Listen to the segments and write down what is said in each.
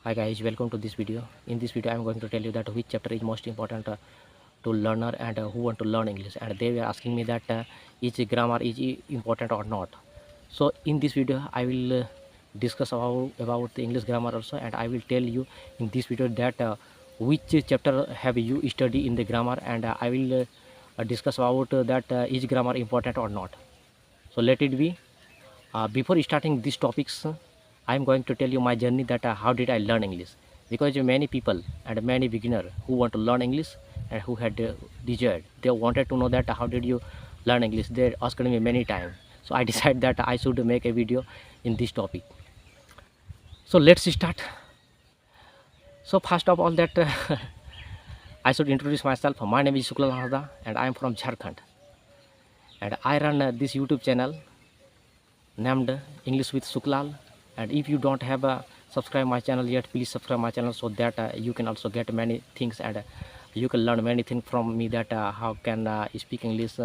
Hi guys, welcome to this video. In this video I am going to tell you that which chapter is most important to learner and who want to learn English, and they were asking me that is grammar is important or not. So in this video I will discuss about the English grammar also, and I will tell you in this video that which chapter have you study in the grammar, and I will discuss about that is grammar important or not. So let it be. Before starting these topics, I am going to tell you my journey that how did I learn English, because many people and many beginner who want to learn English and who had desired, they wanted to know that how did you learn English. They asked me many times, so I decided that I should make a video in this topic. So let's start. So first of all that I should introduce myself. My name is Suklal Hada and I am from Jharkhand, and I run this YouTube channel named English with Suklal. And if you don't have subscribe my channel yet, please subscribe my channel so that you can also get many things, and you can learn many things from me, that how can speak English,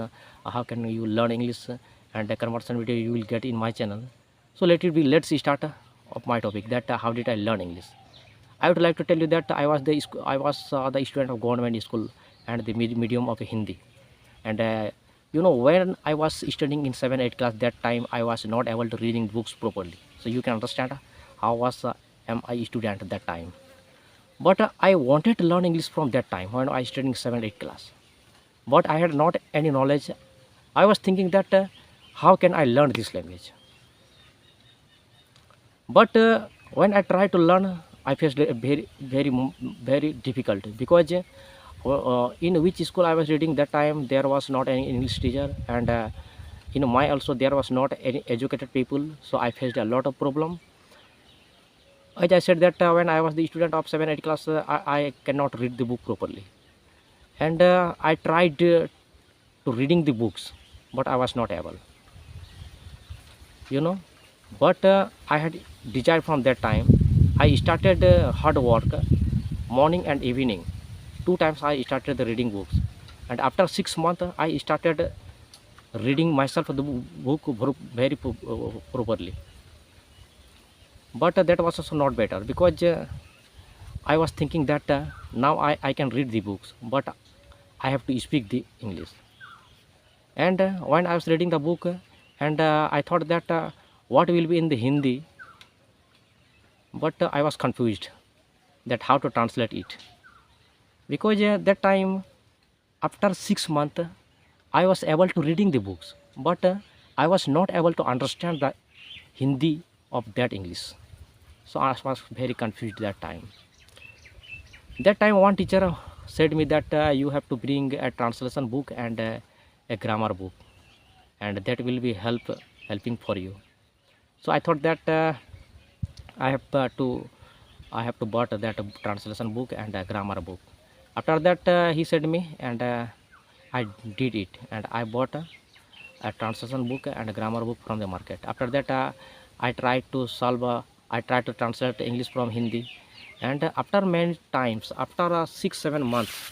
how can you learn English, and the conversion video you will get in my channel. So let's start of my topic, that how did I learn English. I would like to tell you that I was the student of government school and the medium of Hindi. And when I was studying in 7-8 class, that time I was not able to reading books properly, so you can understand how was am I student at that time. But I wanted to learn English from that time when I studying 7-8 class, but I had not any knowledge. I was thinking that how can I learn this language. But when I tried to learn, I faced a very difficult, because in which school I was reading that time, there was not any English teacher, and in my also there was not any educated people, so I faced a lot of problem. As I said that when I was the student of 7-8 class, I cannot read the book properly, and I tried to reading the books, but I was not able, you know. But I had desire from that time. I started hard work, morning and evening. 2 times I started the reading books, and after 6 months I started reading myself the book very properly. But that was also not better, because I was thinking that now I can read the books, but I have to speak the English. And when I was reading the book, and I thought that what will be in the Hindi, but I was confused that how to translate it, because that time after 6 months I was able to reading the books, but I was not able to understand the Hindi of that English. So I was very confused that time. That time one teacher said me that you have to bring a translation book and a grammar book, and that will be helping for you. So I thought that I have to bought that translation book and a grammar book. After that he said me, and I did it, and I bought a translation book and a grammar book from the market. After that I tried to I tried to translate English from Hindi, and after many times, after 6-7 months,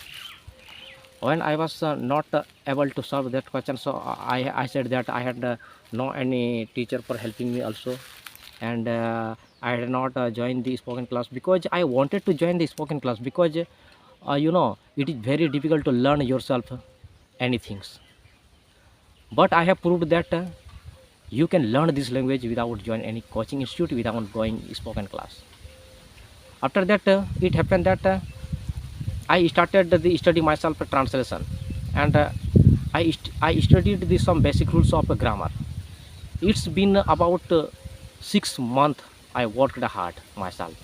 when I was not able to solve that question, so I said that I had no any teacher for helping me also, and I had not joined the spoken class, because I wanted to join the spoken class, because it is very difficult to learn yourself anything. But I have proved that you can learn this language without joining any coaching institute, without going spoken class. After that it happened that I started the study myself translation, and I studied some basic rules of grammar. It's been about 6 months I worked hard myself.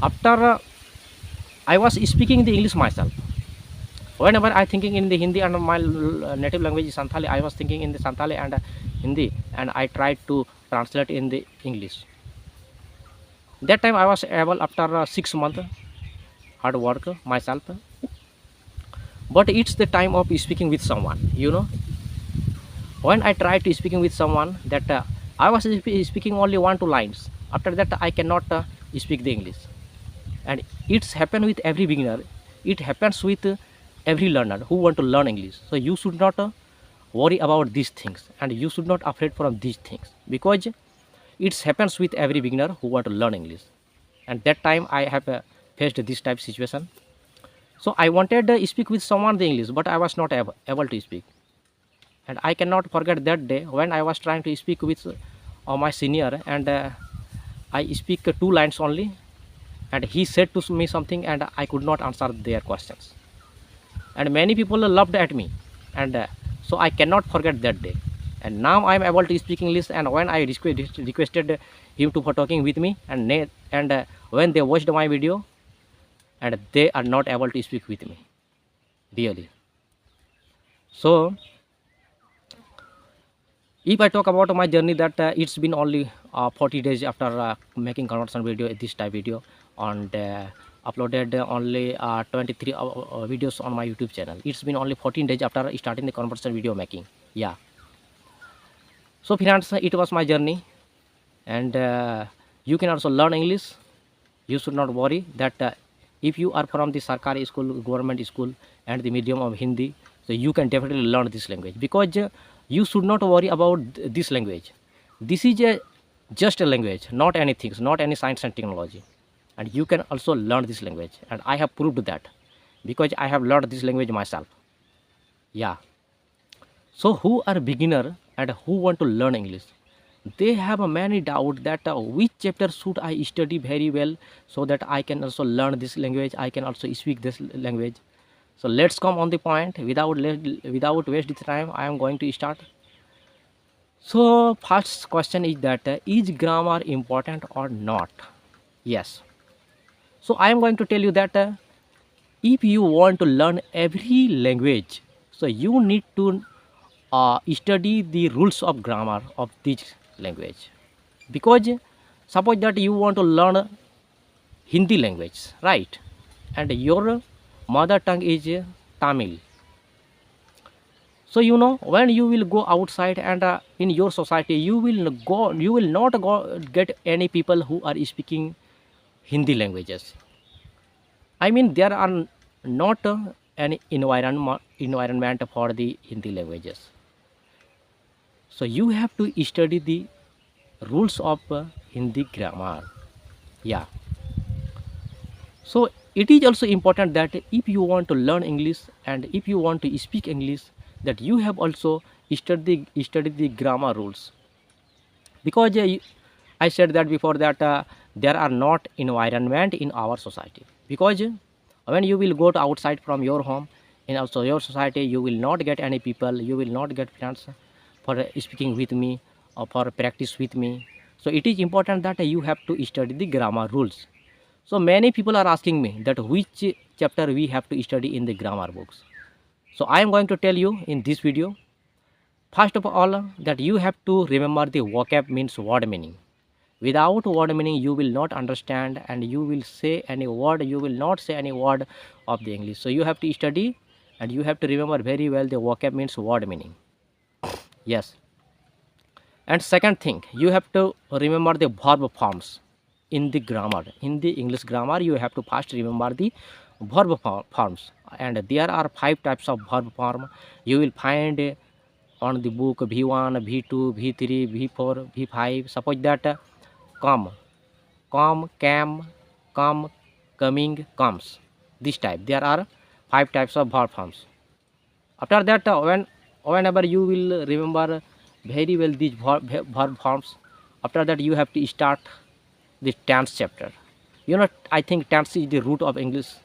After I was speaking the English myself. Whenever I thinking in the Hindi, and my native language is Santhali, I was thinking in the Santhali and Hindi, and I tried to translate in the English. That time I was able, after 6 months hard work myself. But it's the time of speaking with someone, when I tried to speaking with someone, that I was speaking only 1-2 lines. After that I cannot speak the English. And it's happened with every beginner, it happens with every learner who want to learn English. So you should not worry about these things, and you should not afraid from these things, because it happens with every beginner who want to learn English. and that time I have faced this type situation. So I wanted to speak with someone the English, but I was not able to speak. And I cannot forget that day when I was trying to speak with my senior, and I speak two lines only, and he said to me something, and I could not answer their questions. And many people laughed at me, and so I cannot forget that day. And now I am able to speak English, and when I requested him to for talking with me, and when they watched my video, and they are not able to speak with me, really. So if I talk about my journey, that it's been only 40 days after making conversion video, this type video, and uploaded only 23 videos on my YouTube channel. It's been only 14 days after starting the conversion video making. Yeah. So friends, it was my journey, and you can also learn English. You should not worry that if you are from the Sarkari school, government school, and the medium of Hindi, so you can definitely learn this language, because you should not worry about this language. This is just a language, not anything, not any science and technology, and you can also learn this language, and I have proved that because I have learned this language myself. Yeah. So who are beginner and who want to learn English, they have a many doubt that which chapter should I study very well, so that I can also learn this language, I can also speak this language. So let's come on the point. Without wasting time, I am going to start. So first question is that is grammar important or not? Yes. So I am going to tell you that if you want to learn every language, so you need to study the rules of grammar of this language. Because suppose that you want to learn Hindi language, right? And your mother tongue is Tamil. So when you will go outside, and in your society you will not go get any people who are speaking Hindi languages. I mean, there are not any environment for the Hindi languages. So you have to study the rules of Hindi grammar. Yeah. So it is also important that if you want to learn English and if you want to speak English, that you have also studied the grammar rules. Because I said that before that there are not environment in our society. Because when you will go to outside from your home, in also your society, you will not get any people, you will not get friends for speaking with me or for practice with me. So it is important that you have to study the grammar rules. So many people are asking me that which chapter we have to study in the grammar books. So I am going to tell you in this video. First of all, that you have to remember the vocab means word meaning. Without word meaning, you will not understand, and you will say any word, you will not say any word of the English. So you have to study, and you have to remember very well the vocab means word meaning. Yes. And second thing, you have to remember the verb forms in the grammar. In the English grammar, you have to first remember the verb forms, and there are 5 types of verb form. You will find on the book V1, V2, V3, V4, V5. Suppose that come, came, come, coming, comes. This type. There are 5 types of verb forms. After that, whenever you will remember very well these verb forms, after that you have to start the tense chapter. I think tense is the root of English.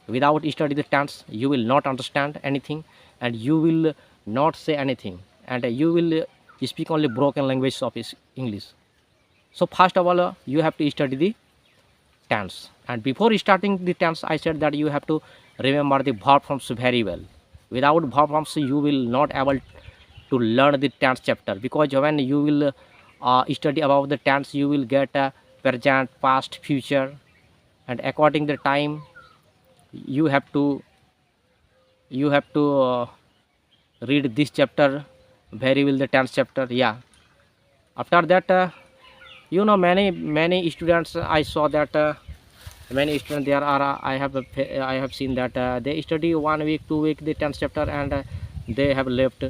Without study the tense, you will not understand anything, and you will not say anything, and you will speak only broken language of English. So first of all, you have to study the tense, and before starting the tense, I said that you have to remember the verb forms very well. Without verb forms, you will not able to learn the tense chapter, because when you will study about the tense, you will get present, past, future, and according the time you have to read this chapter very well, the tense chapter. Yeah. After that, many students, I saw that many students there are I have seen that they study 1 week, 2 week the tenth chapter, and they have left,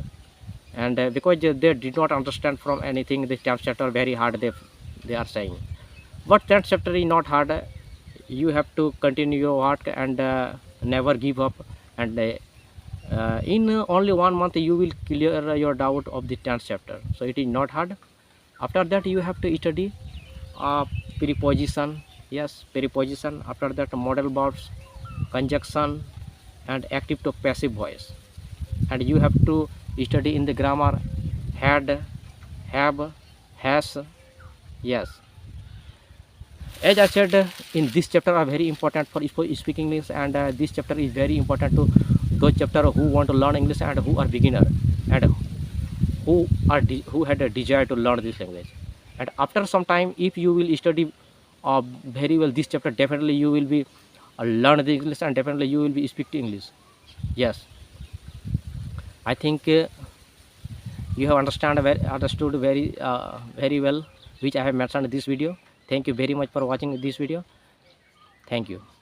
and because they did not understand from anything, the tenth chapter very hard, they are saying. But 10th chapter is not hard. You have to continue your work and never give up, and in only 1 month you will clear your doubt of the 10th chapter, so it is not hard. After that you have to study uh, preposition. Yes, preposition. After that modal verbs, conjunction, and active to passive voice. And you have to study in the grammar, had, have, has. Yes, as I said, in this chapter are very important for speaking English, and this chapter is very important to those chapter who want to learn English and who are beginner, and who had a desire to learn this language. And after some time, if you will study very well this chapter, definitely you will be learn the English, and definitely you will be speak English. Yes, I think you have understood very well which I have mentioned in this video. Thank you very much for watching this video. Thank you.